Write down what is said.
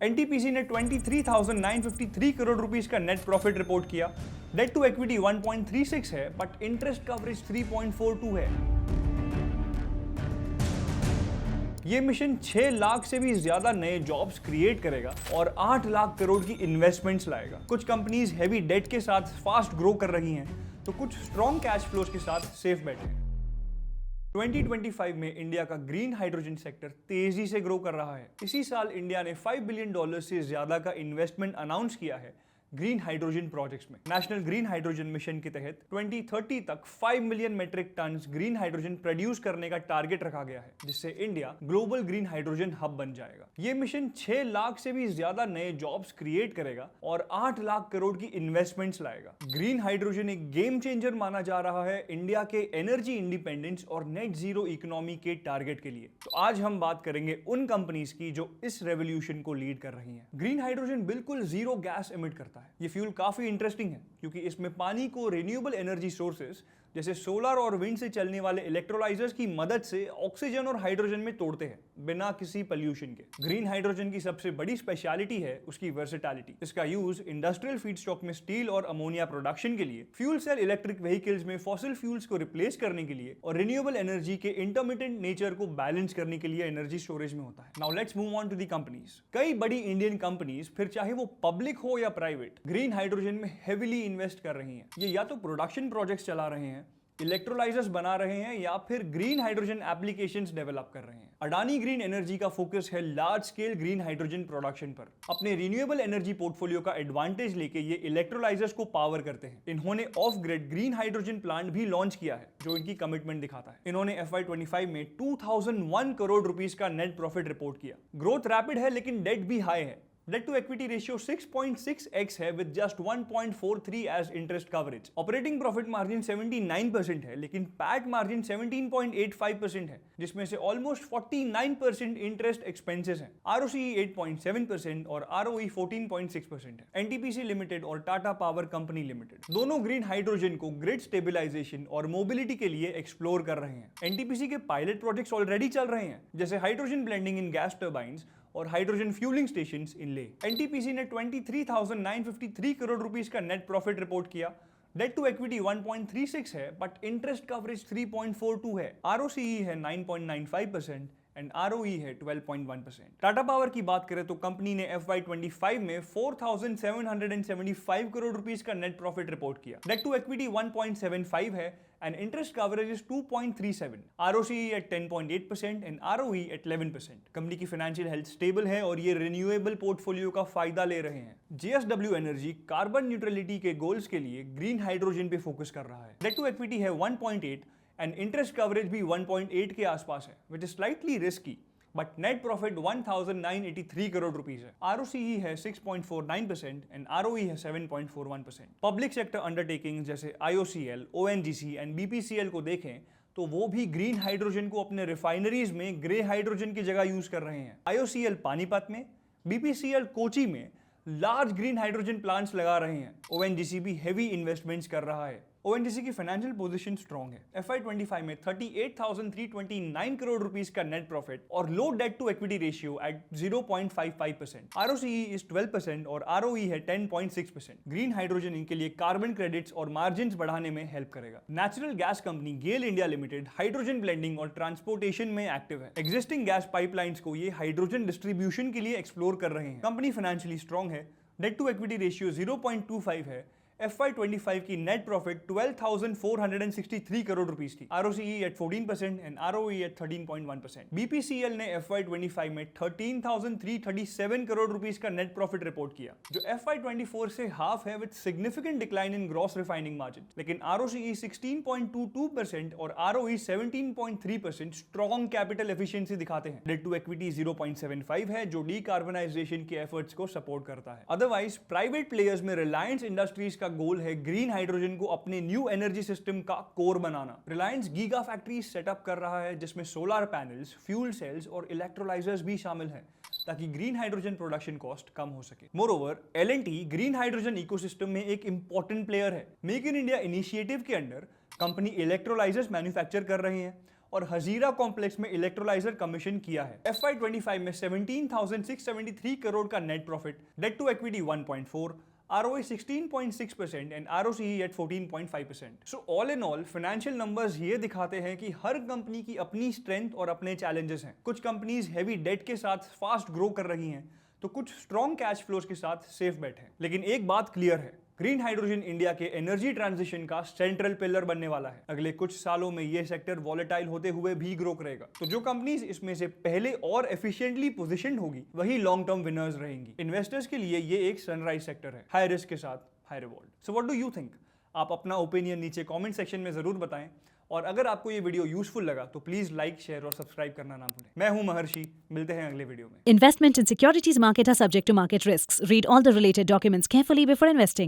NTPC ने 23,953 crore rupees का net profit report किया। डेट टू इक्विटी 1.36 है, बट इंटरेस्ट कवरेज 3.42 है। ये मिशन 6 लाख से भी ज्यादा नए जॉब्स क्रिएट करेगा और 8 लाख करोड़ की इन्वेस्टमेंट्स लाएगा। कुछ कंपनीज हैवी डेट के साथ फास्ट ग्रो कर रही हैं, तो कुछ स्ट्रॉन्ग कैश फ्लोज के साथ सेफ बैठे हैं। 2025 में इंडिया का ग्रीन हाइड्रोजन सेक्टर तेजी से ग्रो कर रहा है। इसी साल इंडिया ने $5 बिलियन से ज्यादा का इन्वेस्टमेंट अनाउंस किया है ग्रीन हाइड्रोजन प्रोजेक्ट्स में। नेशनल ग्रीन हाइड्रोजन मिशन के तहत 2030 तक 5 million metric ton green hydrogen produce करने का टारगेट रखा गया है, जिससे India global green hydrogen hub बन जाएगा। ये मिशन 6 लाख से भी ज्यादा नए जॉब्स क्रिएट करेगा और 8 लाख करोड़ की इन्वेस्टमेंट्स लाएगा। ग्रीन हाइड्रोजन एक गेम चेंजर माना जा रहा है इंडिया के एनर्जी इंडिपेंडेंस और नेट जीरो इकोनॉमी के टारगेट के लिए। तो आज हम बात करेंगे उन कंपनीज की जो इस रेवोल्यूशन को लीड कर रही हैं। ग्रीन हाइड्रोजन बिल्कुल जीरो गैस एमिट करता है। ये फ्यूल काफी इंटरेस्टिंग है क्योंकि इसमें पानी को रिन्यूएबल एनर्जी सोर्सेस जैसे सोलर और विंड से चलने वाले इलेक्ट्रोलाइजर्स की मदद से ऑक्सीजन और हाइड्रोजन में तोड़ते हैं बिना किसी पॉल्यूशन के। ग्रीन हाइड्रोजन की सबसे बड़ी स्पेशलिटी है उसकी वर्सेटैलिटी। इसका यूज इंडस्ट्रियल फीडस्टॉक में स्टील और अमोनिया प्रोडक्शन के लिए, फ्यूल सेल इलेक्ट्रिक व्हीकल्स में फॉसिल फ्यूल्स को रिप्लेस करने के लिए और रिन्यूएबल एनर्जी के इंटरमिटेंट नेचर को बैलेंस करने के लिए एनर्जी स्टोरेज में होता है। Now let's move on to the companies. कई बड़ी इंडियन कंपनीज, फिर चाहे वो पब्लिक हो या प्राइवेट, ग्रीन हाइड्रोजन में हेविली इन्वेस्ट कर रही हैं। ये या तो प्रोडक्शन प्रोजेक्ट्स चला रहे हैं, इलेक्ट्रोलाइजर्स बना रहे हैं या फिर ग्रीन हाइड्रोजन एप्लीकेशंस डेवलप कर रहे हैं। अडानी ग्रीन एनर्जी का फोकस है large scale green hydrogen production पर। अपने रिन्यूएबल एनर्जी पोर्टफोलियो का एडवांटेज लेके ये इलेक्ट्रोलाइजर्स को पावर करते हैं। इन्होंने of grid green hydrogen plant भी लॉन्च किया है, जो इनकी कमिटमेंट दिखाता है। इन्होंने FY25 में 2001 करोड़ रुपीस का नेट प्रॉफिट रिपोर्ट किया। ग्रोथ रैपिड है लेकिन डेट भी हाई है। Debt to equity ratio 6.6x है with just 1.43 as interest coverage. Operating profit margin 79% है, लेकिन पैट मार्जिन 17.85% है, जिसमें से ऑलमोस्ट 49% इंटरेस्ट एक्सपेंसेस हैं। ROCE 8.7% और ROE 14.6% है। एनटीपीसी लिमिटेड और टाटा पावर कंपनी लिमिटेड दोनों ग्रीन हाइड्रोजन को ग्रिड स्टेबिलाईजेशन और मोबिलिटी के लिए एक्सप्लोर कर रहे हैं। एनटीपीसी के पायलट प्रोजेक्ट्स ऑलरेडी चल रहे हैं, जैसे हाइड्रोजन ब्लेंडिंग इन गैस टर्बाइंस और हाइड्रोजन फ्यूलिंग स्टेशंस इन ले। एनटीपीसी ने 23,953 करोड़ रुपीस का नेट प्रॉफिट रिपोर्ट किया। डेट टू इक्विटी 1.36 है, बट इंटरेस्ट कवरेज 3.42 है। ROCE है 9.95% एंड ROE है 12.1%। टाटा पावर की बात करें तो कंपनी ने FY25 में 4,775 करोड़ रुपीस का नेट प्रॉफिट रिपोर्ट किया। डेट टू इक्विटी 1.75 है and interest coverage is 2.37। ROCE at 10.8% and ROE at 11%। Company की फाइनेंशियल हेल्थ स्टेबल है और ये रिन्यूएबल पोर्टफोलियो का फायदा ले रहे हैं। JSW एनर्जी कार्बन न्यूट्रलिटी के गोल्स के लिए ग्रीन हाइड्रोजन पे फोकस कर रहा है। डेट टू इक्विटी है 1.8 एंड इंटरेस्ट कवरेज भी 1.8 के आसपास है, which is slightly risky, but net profit 1,983 crore rupees है। ROCE है 6.49% एंड ROE है 7.41%। पब्लिक सेक्टर अंडरटेकिंग जैसे IOCL, ONGC एंड BPCL को देखें तो वो भी ग्रीन हाइड्रोजन को अपने रिफाइनरीज में ग्रे हाइड्रोजन की जगह यूज कर रहे हैं। IOCL पानीपत में, BPCL कोची में लार्ज ग्रीन हाइड्रोजन प्लांट्स लगा रहे हैं। ONGC भी हेवी इन्वेस्टमेंट्स कर रहा है। ONGC की फाइनेंशियल पोजीशन स्ट्रॉन्ग है। FY25 में 38,329 करोड़ रुपीस का नेट प्रॉफिट और low debt to equity ratio at 0.55%। ROCE is 12% और ROE है 10.6%। ग्रीन हाइड्रोजन इनके लिए कार्बन क्रेडिट्स और मार्जिन बढ़ाने में हेल्प करेगा। नेचुरल गैस कंपनी गेल इंडिया लिमिटेड हाइड्रोजन ब्लेंडिंग और ट्रांसपोर्टेशन में एक्टिव है। एग्जिस्टिंग गैस पाइपलाइंस को ये हाइड्रोजन डिस्ट्रीब्यूशन के लिए एक्सप्लोर कर रहे हैं। कंपनी फाइनेंशियली स्ट्रॉन्ग है। डेट टू इक्विटी रेशियो 0.25 है। FY25 की नेट प्रॉफिट 12,463 करोड़ रुपीस थी। ROCE at 14% and ROE at 13.1%। BPCL ने FY25 में 13,337 करोड़ रुपीस का नेट प्रॉफिट रिपोर्ट किया, जो FY24 से हाफ है with significant decline in gross refining margin, लेकिन ROCE 16.22% और ROE 17.3% स्ट्रॉन्ग कैपिटल एफिशिएंसी दिखाते हैं। डेट टू इक्विटी 0.75 है, जो डीकार्बनाइजेशन के एफर्ट्स को सपोर्ट करता है। अदरवाइज प्राइवेट प्लेयर्स में रिलायंस इंडस्ट्रीज का गोल है ग्रीन हाइड्रोजन को अपने न्यू एनर्जी सिस्टम का कोर बनाना। रिलायंस गीगा फैक्ट्री सेटअप कर रहा है, जिसमें सोलर पैनल्स, फ्यूल सेल्स और इलेक्ट्रोलाइजर्स भी शामिल हैं, ताकि ग्रीन हाइड्रोजन प्रोडक्शन कॉस्ट कम हो सके। Moreover, L&T green hydrogen ecosystem में एक इंपॉर्टेंट प्लेयर है। मेक इन इंडिया इनिशिएटिव के अंडर कंपनी इलेक्ट्रोलाइजर्स मैन्युफैक्चर कर रही है और हजीरा कॉम्प्लेक्स में इलेक्ट्रोलाइजर कमीशन किया है। FY25 में 17,673 करोड़ का net profit, debt to equity 1.4, ROE 16.6% and ROCE at 14.5%. So all in all, financial numbers ये दिखाते हैं कि हर कंपनी की अपनी स्ट्रेंथ और अपने चैलेंजेस हैं। कुछ कंपनीज हैवी डेट के साथ फास्ट ग्रो कर रही हैं, तो कुछ स्ट्रॉन्ग कैश फ्लोज के साथ सेफ बेट हैं। लेकिन एक बात क्लियर है, ग्रीन हाइड्रोजन इंडिया के एनर्जी ट्रांजिशन का सेंट्रल पिलर बनने वाला है। अगले कुछ सालों में ये सेक्टर वॉलेटाइल होते हुए भी ग्रो करेगा। तो जो कंपनीज इसमें से पहले और एफिशिएंटली पोजीशनड होगी वही लॉन्ग टर्म विनर्स रहेंगी। इन्वेस्टर्स के लिए ये एक सनराइज सेक्टर है, हाई रिस्क के साथ high reward. So what do you think? आप अपना ओपिनियन नीचे कमेंट सेक्शन में जरूर बताएं, और अगर आपको ये वीडियो यूजफुल लगा तो प्लीज लाइक, शेयर और सब्सक्राइब करना ना भूलें। मैं हूं महर्षि, मिलते हैं अगले वीडियो में। Investment in securities market are subject to market risks. Read all the related documents carefully before investing.